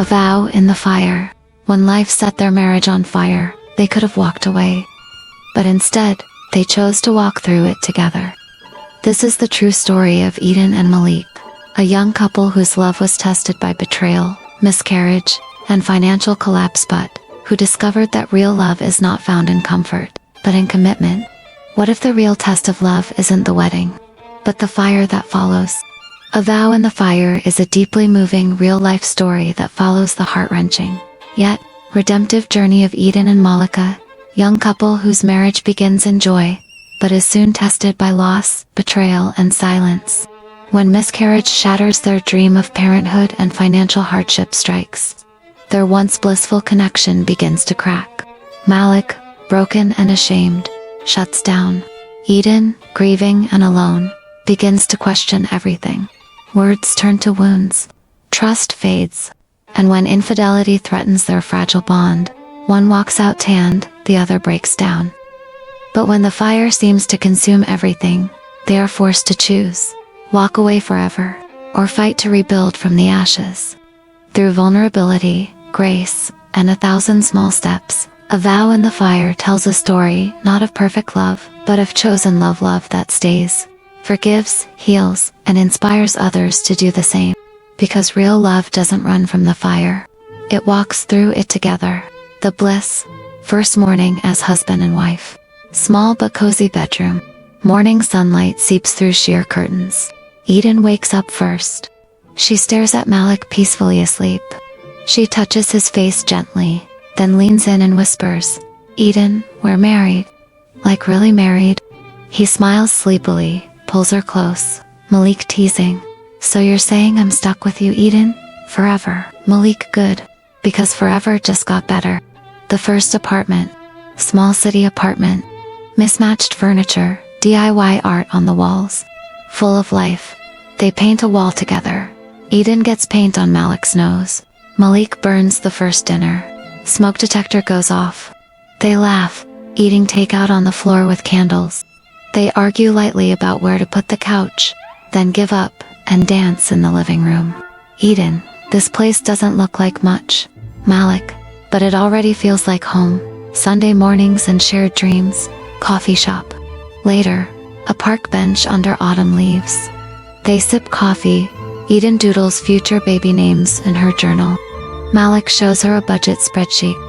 A vow in the fire. When life set their marriage on fire, they could have walked away. But instead, they chose to walk through it together. This is the true story of Eden and Malik, a young couple whose love was tested by betrayal, miscarriage, and financial collapse, but who discovered that real love is not found in comfort, but in commitment. What if the real test of love isn't the wedding, but the fire that follows? A Vow in the Fire is a deeply moving real-life story that follows the heart-wrenching, yet redemptive journey of Eden and Malik, a young couple whose marriage begins in joy, but is soon tested by loss, betrayal, and silence. When miscarriage shatters their dream of parenthood and financial hardship strikes, their once blissful connection begins to crack. Malik, broken and ashamed, shuts down. Eden, grieving and alone, begins to question everything. Words turn to wounds. Trust fades. And when infidelity threatens their fragile bond, one walks out tanned, the other breaks down. But when the fire seems to consume everything, they are forced to choose: walk away forever, or fight to rebuild from the ashes. Through vulnerability, grace, and 1,000 small steps, A Vow in the Fire tells a story not of perfect love, but of chosen love that stays, forgives, heals, and inspires others to do the same. Because real love doesn't run from the fire. It walks through it together. The bliss. First morning as husband and wife. Small but cozy bedroom. Morning sunlight seeps through sheer curtains. Eden wakes up first. She stares at Malik peacefully asleep. She touches his face gently, then leans in and whispers, "Eden, we're married." Like really married? He smiles sleepily, pulls her close. Malik teasing, "So you're saying I'm stuck with you, Eden? Forever." Malik, good. Because forever just got better. The first apartment. Small city apartment. Mismatched furniture, DIY art on the walls. Full of life. They paint a wall together. Eden gets paint on Malik's nose. Malik burns the first dinner. Smoke detector goes off. They laugh, eating takeout on the floor with candles. They argue lightly about where to put the couch, then give up and dance in the living room. Eden, this place doesn't look like much. Malik, but it already feels like home. Sunday mornings and shared dreams. Coffee shop. Later, a park bench under autumn leaves. They sip coffee. Eden doodles future baby names in her journal. Malik shows her a budget spreadsheet.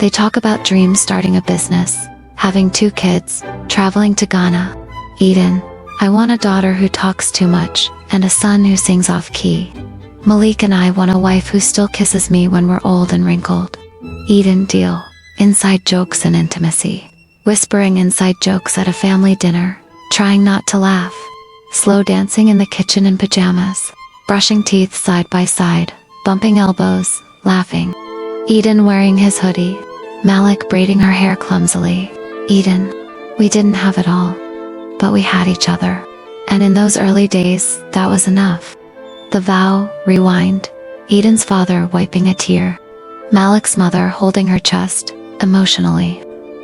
They talk about dreams, starting a business, having 2 kids, traveling to Ghana. Eden, I want a daughter who talks too much, and a son who sings off key. Malik and I want a wife who still kisses me when we're old and wrinkled. Eden, deal. Inside jokes and intimacy. Whispering inside jokes at a family dinner, trying not to laugh. Slow dancing in the kitchen in pajamas. Brushing teeth side by side, bumping elbows, laughing. Eden wearing his hoodie. Malik braiding her hair clumsily. Eden, we didn't have it all, but we had each other. And in those early days, that was enough. The vow, rewind. Eden's father wiping a tear. Malik's mother holding her chest, emotionally.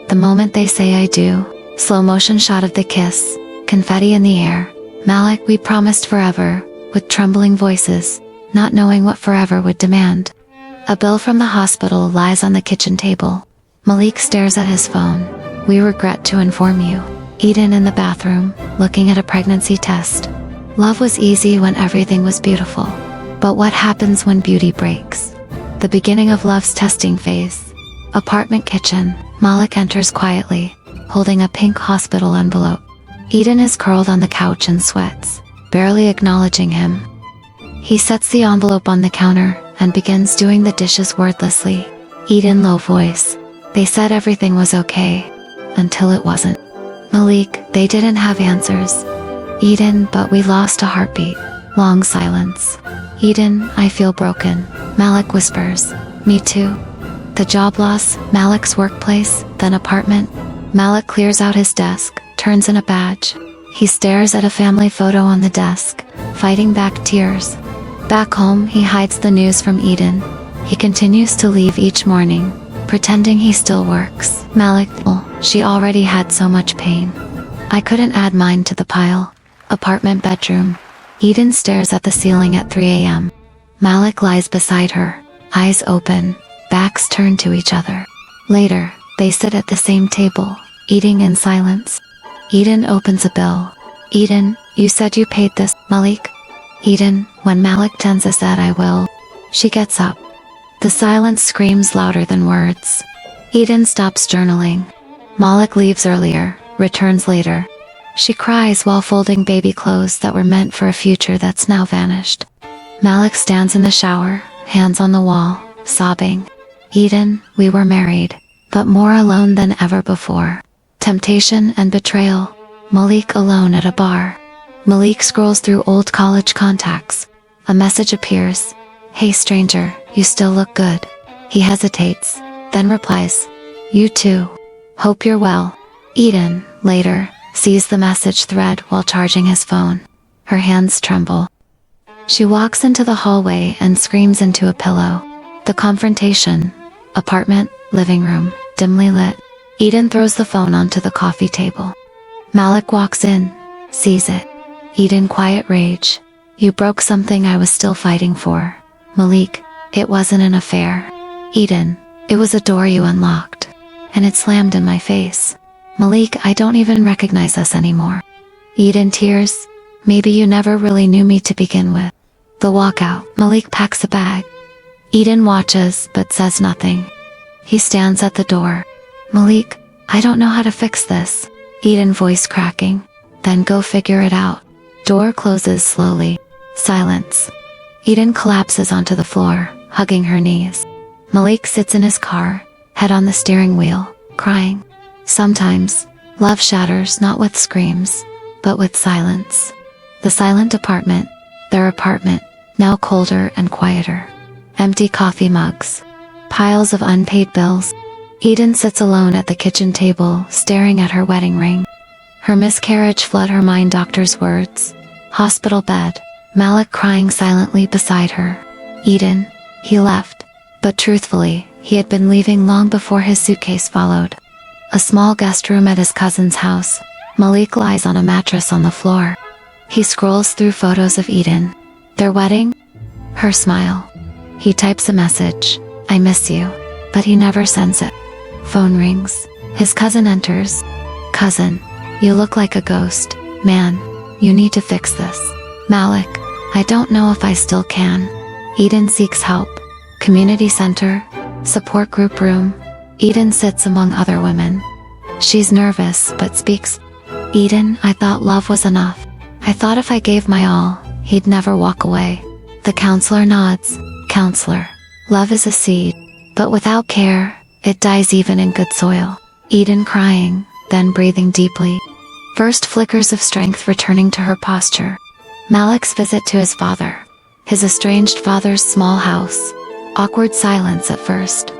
The moment they say I do, slow motion shot of the kiss, confetti in the air. Malik, we promised forever, with trembling voices, not knowing what forever would demand. A bill from the hospital lies on the kitchen table. Malik stares at his phone. We regret to inform you. Eden in the bathroom, looking at a pregnancy test. Love was easy when everything was beautiful. But what happens when beauty breaks? The beginning of love's testing phase. Apartment kitchen. Malik enters quietly, holding a pink hospital envelope. Eden is curled on the couch and sweats, barely acknowledging him. He sets the envelope on the counter and begins doing the dishes wordlessly. Eden, low voice. They said everything was okay, until it wasn't. Malik, they didn't have answers. Eden, but we lost a heartbeat. Long silence. Eden, I feel broken. Malik whispers, me too. The job loss, Malik's workplace, then apartment. Malik clears out his desk, turns in a badge. He stares at a family photo on the desk, fighting back tears. Back home, he hides the news from Eden. He continues to leave each morning, pretending he still works. Malik, oh, she already had so much pain. I couldn't add mine to the pile. Apartment bedroom. Eden stares at the ceiling at 3 a.m. Malik lies beside her, eyes open, backs turned to each other. Later, they sit at the same table, eating in silence. Eden opens a bill. Eden, you said you paid this, Malik? Eden, when Malik Tenza said I will. She gets up. The silence screams louder than words. Eden stops journaling. Malik leaves earlier, returns later. She cries while folding baby clothes that were meant for a future that's now vanished. Malik stands in the shower, hands on the wall, sobbing. Eden, we were married, but more alone than ever before. Temptation and betrayal. Malik alone at a bar. Malik scrolls through old college contacts. A message appears. Hey stranger, you still look good. He hesitates, then replies. You too. Hope you're well. Eden, later, sees the message thread while charging his phone. Her hands tremble. She walks into the hallway and screams into a pillow. The confrontation. Apartment, living room, dimly lit. Eden throws the phone onto the coffee table. Malik walks in, sees it. Eden, quiet rage. You broke something I was still fighting for. Malik, it wasn't an affair. Eden, it was a door you unlocked. And it slammed in my face. Malik, I don't even recognize us anymore. Eden, tears. Maybe you never really knew me to begin with. The walkout. Malik packs a bag. Eden watches but says nothing. He stands at the door. Malik, I don't know how to fix this. Eden, voice cracking. Then go figure it out. Door closes slowly. Silence. Eden collapses onto the floor, hugging her knees. Malik sits in his car, head on the steering wheel, crying. Sometimes, love shatters not with screams, but with silence. The silent apartment, their apartment, now colder and quieter. Empty coffee mugs. Piles of unpaid bills. Eden sits alone at the kitchen table, staring at her wedding ring. Her miscarriage flood her mind. Doctor's words. Hospital bed. Malik crying silently beside her. Eden, he left. But truthfully, he had been leaving long before his suitcase followed. A small guest room at his cousin's house. Malik lies on a mattress on the floor. He scrolls through photos of Eden. Their wedding? Her smile. He types a message. I miss you. But he never sends it. Phone rings. His cousin enters. Cousin, you look like a ghost. Man, you need to fix this. Malik, I don't know if I still can. Eden seeks help. Community center. Support group room. Eden sits among other women. She's nervous but speaks. Eden, I thought love was enough. I thought if I gave my all, he'd never walk away. The counselor nods. Counselor, love is a seed, but without care, it dies even in good soil. Eden crying, then breathing deeply. First flickers of strength returning to her posture. Malik's visit to his father. His estranged father's small house. Awkward silence at first.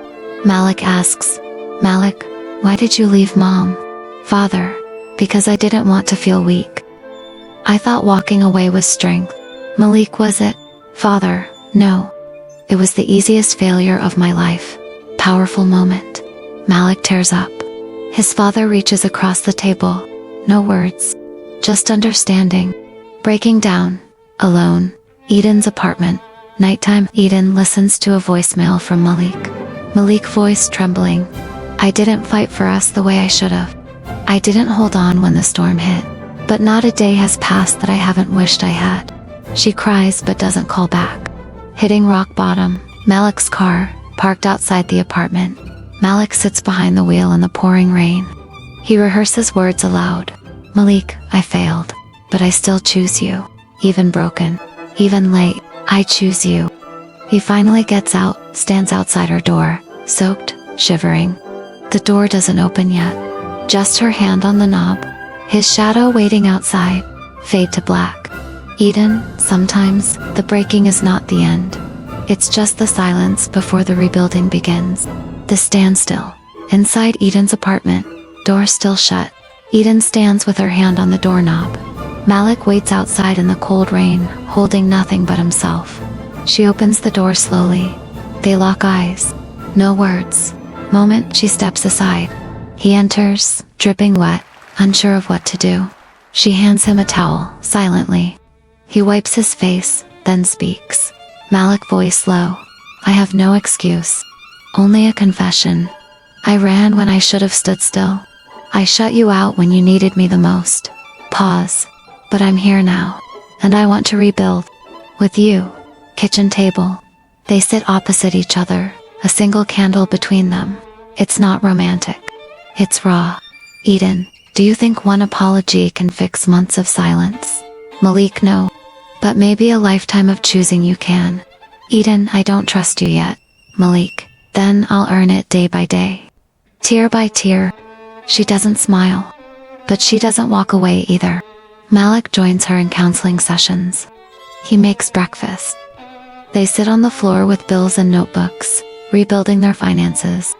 Malik asks, Malik, why did you leave Mom? Father, because I didn't want to feel weak. I thought walking away was strength. Malik, was it? Father, no. It was the easiest failure of my life. Powerful moment. Malik tears up. His father reaches across the table. No words. Just understanding. Breaking down. Alone. Eden's apartment. Nighttime. Eden listens to a voicemail from Malik. Malik voice trembling. I didn't fight for us the way I should have. I didn't hold on when the storm hit. But not a day has passed that I haven't wished I had. She cries but doesn't call back. Hitting rock bottom. Malik's car, parked outside the apartment. Malik sits behind the wheel in the pouring rain. He rehearses words aloud. Malik, I failed. But I still choose you. Even broken. Even late, I choose you. He finally gets out, stands outside her door, soaked, shivering. The door doesn't open yet. Just her hand on the knob. His shadow waiting outside. Fade to black. Eden, sometimes, the breaking is not the end. It's just the silence before the rebuilding begins. The standstill. Inside Eden's apartment. Door still shut. Eden stands with her hand on the doorknob. Malik waits outside in the cold rain, holding nothing but himself. She opens the door slowly. They lock eyes. No words. Moment she steps aside. He enters, dripping wet, unsure of what to do. She hands him a towel, silently. He wipes his face, then speaks. Malik voice low. I have no excuse. Only a confession. I ran when I should have stood still. I shut you out when you needed me the most. Pause. But I'm here now. And I want to rebuild. With you. Kitchen table. They sit opposite each other, a single candle between them. It's not romantic. It's raw. Eden, do you think one apology can fix months of silence? Malik, no. But maybe a lifetime of choosing you can. Eden, I don't trust you yet. Malik, then I'll earn it day by day. Tear by tear. She doesn't smile. But she doesn't walk away either. Malik joins her in counseling sessions. He makes breakfast. They sit on the floor with bills and notebooks, rebuilding their finances.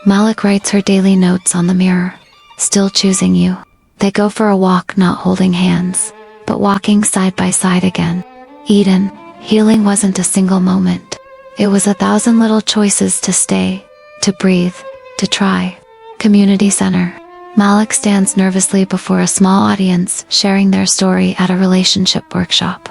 Malik writes her daily notes on the mirror. Still choosing you. They go for a walk, not holding hands, but walking side by side again. Eden, healing wasn't a single moment. It was 1,000 little choices to stay, to breathe, to try. Community center. Malik stands nervously before a small audience, sharing their story at a relationship workshop.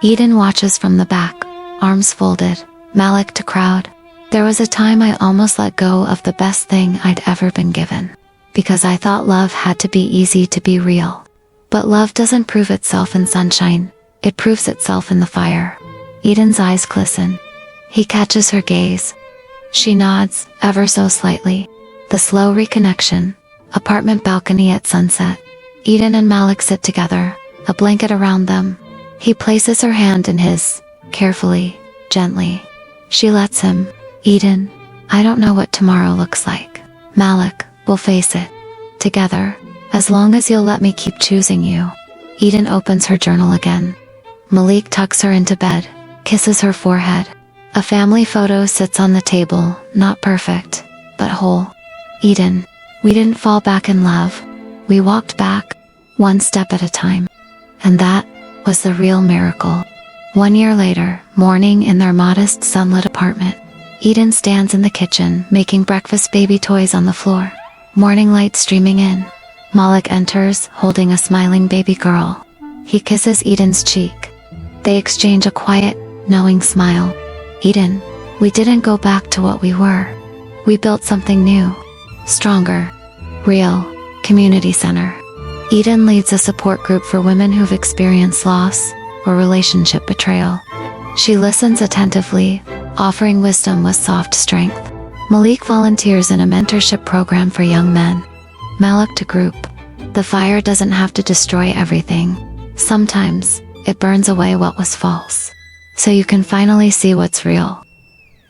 Eden watches from the back, arms folded. Malik to crowd. There was a time I almost let go of the best thing I'd ever been given. Because I thought love had to be easy to be real. But love doesn't prove itself in sunshine. It proves itself in the fire. Eden's eyes glisten. He catches her gaze. She nods, ever so slightly. The slow reconnection. Apartment balcony at sunset. Eden and Malik sit together, a blanket around them. He places her hand in his, carefully, gently. She lets him. Eden, I don't know what tomorrow looks like. Malik, we'll face it. Together, as long as you'll let me keep choosing you. Eden opens her journal again. Malik tucks her into bed, kisses her forehead. A family photo sits on the table, not perfect, but whole. Eden, we didn't fall back in love. We walked back, one step at a time. And that was the real miracle. 1 year later, morning in their modest sunlit apartment. Eden stands in the kitchen, making breakfast, baby toys on the floor. Morning light streaming in. Malik enters, holding a smiling baby girl. He kisses Eden's cheek. They exchange a quiet, knowing smile. Eden, we didn't go back to what we were. We built something new. Stronger. Real. Community center. Eden leads a support group for women who've experienced loss or relationship betrayal. She listens attentively, offering wisdom with soft strength. Malik volunteers in a mentorship program for young men. Malik to group. The fire doesn't have to destroy everything. Sometimes, it burns away what was false. So you can finally see what's real.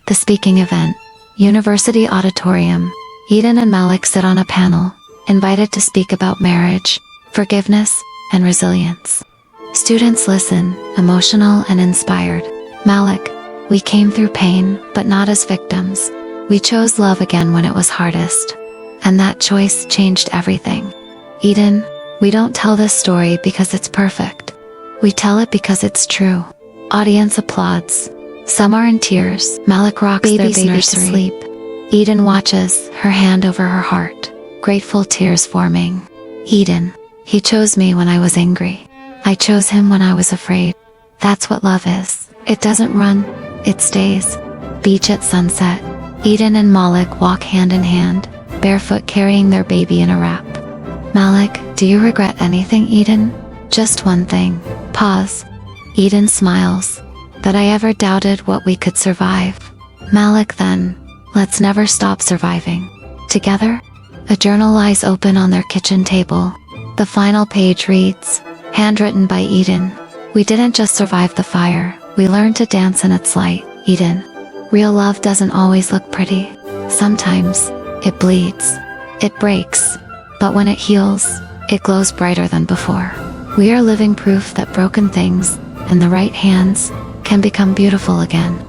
The speaking event. University auditorium. Eden and Malik sit on a panel, invited to speak about marriage, forgiveness, and resilience. Students listen, emotional and inspired. Malik, we came through pain, but not as victims. We chose love again when it was hardest. And that choice changed everything. Eden, we don't tell this story because it's perfect. We tell it because it's true. Audience applauds. Some are in tears. Malik rocks their baby to sleep. Eden watches, her hand over her heart, grateful tears forming. Eden, he chose me when I was angry. I chose him when I was afraid. That's what love is. It doesn't run, it stays. Beach at sunset. Eden and Malik walk hand in hand, barefoot, carrying their baby in a wrap. Malik, do you regret anything, Eden? Just one thing. Pause. Eden smiles. That I ever doubted what we could survive. Malik, then, let's never stop surviving. Together? A journal lies open on their kitchen table. The final page reads, handwritten by Eden. We didn't just survive the fire, we learned to dance in its light. Eden. Real love doesn't always look pretty. Sometimes, it bleeds. It breaks. But when it heals, it glows brighter than before. We are living proof that broken things, in the right hands, can become beautiful again.